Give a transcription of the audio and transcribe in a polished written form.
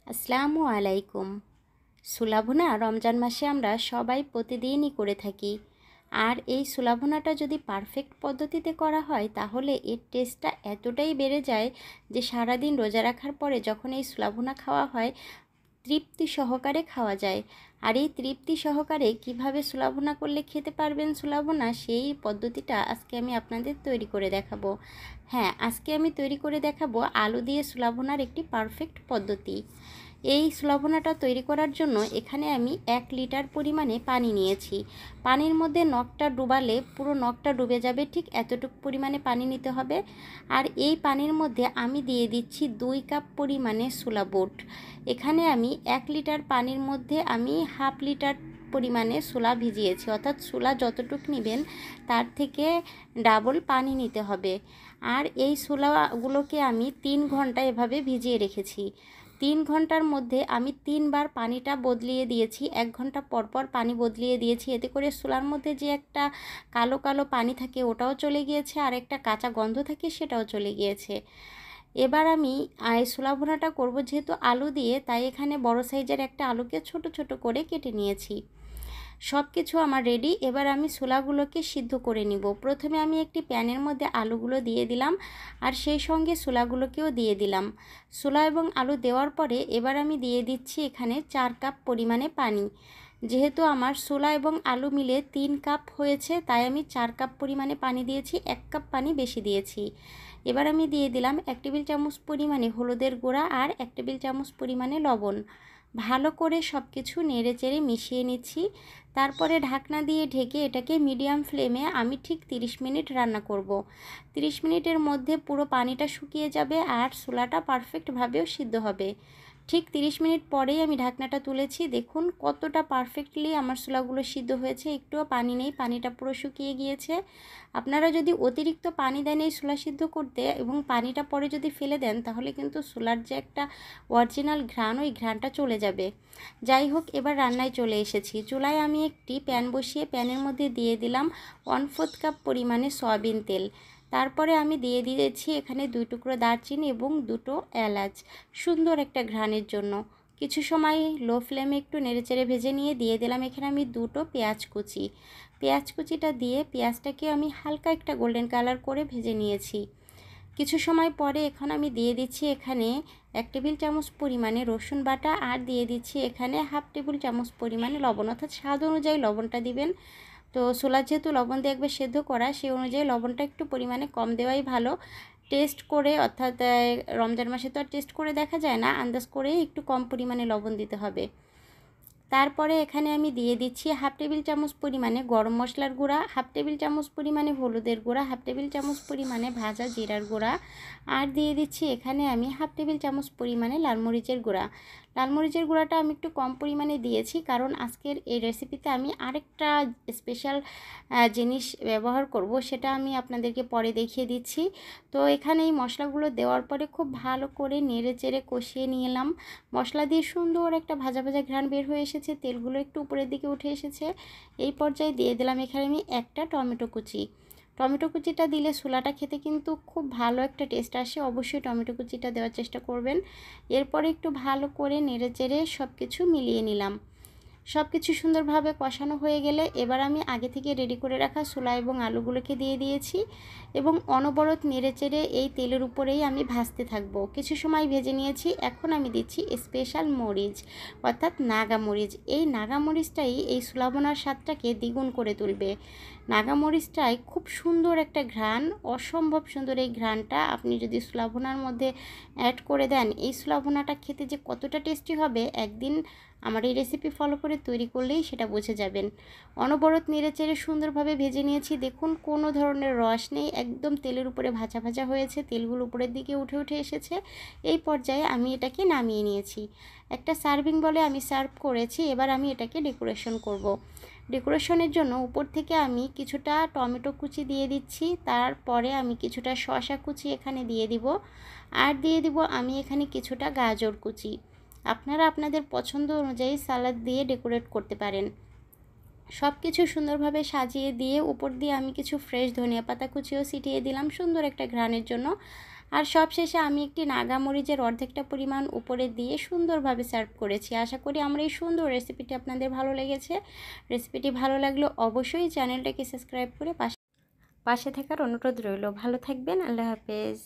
আসসালামু আলাইকুম। সুলাভুনা রমজান মাসে আমরা সবাই প্রতিদিনই করে থাকি। আর এই সুলাভুনাটা যদি পারফেক্ট পদ্ধতিতে করা হয় তাহলে এর টেস্টটা এতটাই বেড়ে যায় যে সারাদিন রোজা রাখার পরে যখন এই সুলাভুনা খাওয়া হয় তৃপ্তি সহকারে খাওয়া যায়। আর এই তৃপ্তি সহকারে কিভাবে সুলাভুনা করলে খেতে পারবেন সুলাভুনা, সেই পদ্ধতিটা আজকে আমি আপনাদের তৈরি করে দেখাবো। হ্যাঁ, আজকে আমি তৈরি করে দেখাবো আলু দিয়ে সুলাভুনার একটি পারফেক্ট পদ্ধতি। এই সুলাভুনাটা তৈরি করার জন্য এখানে আমি 1 লিটার পরিমাণে পানি নিয়েছি। পানির মধ্যে নখটা ডুবালে পুরো নখটা ডুবে যাবে, ঠিক এতটুকু পরিমাণে পানি নিতে হবে। আর এই পানির মধ্যে আমি দিয়ে দিচ্ছি 2 কাপ পরিমাণে সোলা বুট। এখানে আমি 1 লিটার পানির মধ্যে আমি হাফ লিটার পরিমাণে সোলা ভিজিয়েছি, অর্থাৎ সোলা যতটুকু নেবেন তার থেকে ডাবল পানি নিতে হবে। আর এই সোলাগুলোকে আমি 3 ঘন্টা এভাবে ভিজিয়ে রেখেছি। 3 ঘন্টার মধ্যে আমি 3 বার পানিটা বদলিয়ে দিয়েছি, 1 ঘন্টা পর পর পানি বদলিয়ে দিয়েছি। এতে করে সোলার মধ্যে যে একটা কালো কালো পানি থাকে ওটাও চলে গিয়েছে, আর একটা কাঁচা গন্ধ থাকে সেটাও চলে গিয়েছে। এবার আমি এই ছোলা ভুনাটা করবো যেহেতু আলু দিয়ে, তাই এখানে বড় সাইজের একটা আলুকে ছোট ছোট করে কেটে নিয়েছি। সব কিছু আমার রেডি। এবার আমি ছোলাগুলোকে সিদ্ধ করে নিব। প্রথমে আমি একটি প্যানের মধ্যে আলুগুলো দিয়ে দিলাম, আর সেই সঙ্গে ছোলাগুলোকেও দিয়ে দিলাম। ছোলা এবং আলু দেওয়ার পরে এবার আমি দিয়ে দিচ্ছি এখানে 4 কাপ পরিমাণে পানি। যেহেতু আমার ছোলা এবং আলু মিলে 3 কাপ হয়েছে, তাই আমি 4 কাপ পরিমাণে পানি দিয়েছি, 1 কাপ পানি বেশি দিয়েছি। এবার আমি দিয়ে দিলাম 1 টেবিল চামচ পরিমাণে হলুদের গুঁড়া আর 1 টেবিল চামচ পরিমাণে লবণ। ভালো করে সব কিছু নেড়ে চেড়ে মিশিয়ে নিচ্ছি। তারপরে ঢাকনা দিয়ে ঢেকে এটাকে মিডিয়াম ফ্লেমে আমি ঠিক 30 মিনিট রান্না করব। 30 মিনিটের মধ্যে পুরো পানিটা শুকিয়ে যাবে আর ছোলাটা পারফেক্টভাবেও সিদ্ধ হবে। ঠিক 30 মিনিট পরেই আমি ঢাকনাটা তুলেছি। দেখুন কতটা পারফেক্টলি আমার ছোলাগুলো সিদ্ধ হয়েছে, একটুও পানি নেই, পানিটা পুরো শুকিয়ে গিয়েছে। আপনারা যদি অতিরিক্ত পানি দেন এই ছোলা সিদ্ধ করতে এবং পানিটা পরে যদি ফেলে দেন তাহলে কিন্তু ছোলার যে একটা অরিজিনাল ঘ্রাণ, ওই ঘ্রাণটা চলে যাবে। যাই হোক, এবার রান্নায় চলে এসেছি। চুলায় আমি একটি প্যান বসিয়ে প্যানের মধ্যে দিয়ে দিলাম 1/4 কাপ পরিমাণে সয়াবিন তেল। তারপরে আমি দিয়ে দিয়েছি এখানে 2 টুকরো দারচিনি এবং 2টো এলাচ, সুন্দর একটা ঘ্রাণের জন্য। কিছু সময় লো ফ্লেমে একটু নেড়েচেড়ে ভেজে নিয়ে দিয়ে দিলাম এখানে আমি 2টো পেঁয়াজ কুচি। পেঁয়াজ কুচিটা দিয়ে পেঁয়াজটাকে আমি হালকা একটা গোল্ডেন কালার করে ভেজে নিয়েছি। কিছু সময় পরে এখন আমি দিয়ে দিচ্ছি এখানে 1 টেবিল চামচ পরিমাণে রসুন বাটা, আর দিয়ে দিচ্ছি এখানে হাফ টেবিল চামচ পরিমাণে লবণ, অর্থাৎ স্বাদ অনুযায়ী লবণটা দিবেন। তো ছোলা যেহেতু লবণ দিয়ে একবার সেদ্ধ করা, সেই অনুযায়ী লবণটা একটু পরিমাণে কম দেওয়াই ভালো। টেস্ট করে, অর্থাৎ রমজান মাসে তো আর টেস্ট করে দেখা যায় না, আন্দাজ করে একটু কম পরিমাণে লবণ দিতে হবে। তারপরে এখানে আমি দিয়ে দিচ্ছি হাফ টেবিল চামচ পরিমাণে গরম মশলার গুঁড়া, হাফ টেবিল চামচ পরিমাণে হলুদের গুঁড়া, হাফ টেবিল চামচ পরিমাণে ভাজা জিরার গুঁড়া, আর দিয়ে দিচ্ছি এখানে আমি হাফ টেবিল চামচ পরিমাণে লাল মরিচের গুঁড়া। লাল মরিচের গুঁড়াটা আমি একটু কম পরিমাণে দিয়েছি, কারণ আজকের এই রেসিপিতে আমি আরেকটা স্পেশাল জিনিস ব্যবহার করব, সেটা আমি আপনাদেরকে পরে দেখিয়ে দিচ্ছি। তো এখানে এই মশলাগুলো দেওয়ার পরে খুব ভালো করে নেড়ে চেড়ে কষিয়ে নিলাম। মশলা দিয়ে সুন্দর একটা ভাজা ভাজা ঘ্রাণ বের হয়ে এসেছে, তেলগুলো একটু উপরের দিকে উঠে এসেছে। এই পর্যায়ে দিয়ে দিলাম এখানে আমি একটা টমেটো কুচি। টমেটো কুচিটা দিলে ছোলাটা খেতে কিন্তু খুব ভালো একটা টেস্ট আসে, অবশ্যই টমেটো কুচিটা দেওয়ার চেষ্টা করবেন। এরপরে একটু ভালো করে নেড়ে চেড়ে সব কিছু মিলিয়ে নিলাম। সব কিছু সুন্দরভাবে কষানো হয়ে গেলে এবার আমি আগে থেকে রেডি করে রাখা ছোলা এবং আলুগুলোকে দিয়ে দিয়েছি এবং অনবরত নেড়েচেড়ে এই তেলের উপরেই আমি ভাজতে থাকবো। কিছু সময় ভেজে নিয়েছি। এখন আমি দিচ্ছি স্পেশাল মরিচ, অর্থাৎ নাগা মরিচ। এই নাগা মরিচটাই এই ছোলা বোনার স্বাদটাকে দ্বিগুণ করে তুলবে। নাগা মরিচটাই খুব সুন্দর একটা ঘ্রাণ, অসম্ভব সুন্দর এই ঘ্রাণটা আপনি যদি ছোলা ভুনার মধ্যে অ্যাড করে দেন, এই ছোলা ভুনাটা খেতে যে কতটা টেস্টি হবে, একদিন আমার এই রেসিপি ফলো করে তৈরি করলেই সেটা বুঝে যাবেন। অনবরত নেড়েচেড়ে সুন্দরভাবে ভেজে নিয়েছি। দেখুন কোনো ধরনের রস নেই, একদম তেলের উপরে ভাজা ভাজা হয়েছে, তেলগুলো উপরের দিকে উঠে উঠে এসেছে। এই পর্যায়ে আমি এটাকে নামিয়ে নিয়েছি। একটা সার্ভিং বলে আমি সার্ভ করেছি। এবার আমি এটাকে ডেকোরেশন করব। ডেকোরেশনের জন্য উপর থেকে আমি কিছুটা টমেটো কুচি দিয়ে দিচ্ছি, তারপরে আমি কিছুটা শসা কুচি এখানে দিয়ে দিব, আর দিয়ে দিব আমি এখানে কিছুটা গাজর কুচি। আপনারা আপনাদের পছন্দ অনুযায়ী সালাদ দিয়ে ডেকোরেট করতে পারেন। সব কিছু সুন্দরভাবে সাজিয়ে দিয়ে উপর দিয়ে আমি কিছু ফ্রেশ ধনিয়া পাতা কুচিও ছিটিয়ে দিলাম সুন্দর একটা ঘ্রাণের জন্য। আর সবশেষে আমি একটি নাগামরিচের অর্ধেকটা পরিমাণ উপরে দিয়ে সুন্দরভাবে সার্ভ করেছি। আশা করি আমার এই সুন্দর রেসিপিটি আপনাদের ভালো লেগেছে। রেসিপিটি ভালো লাগলে অবশ্যই চ্যানেলটাকে সাবস্ক্রাইব করে পাশে থাকার অনুরোধ রইল। ভালো থাকবেন। আল্লাহ হাফেজ।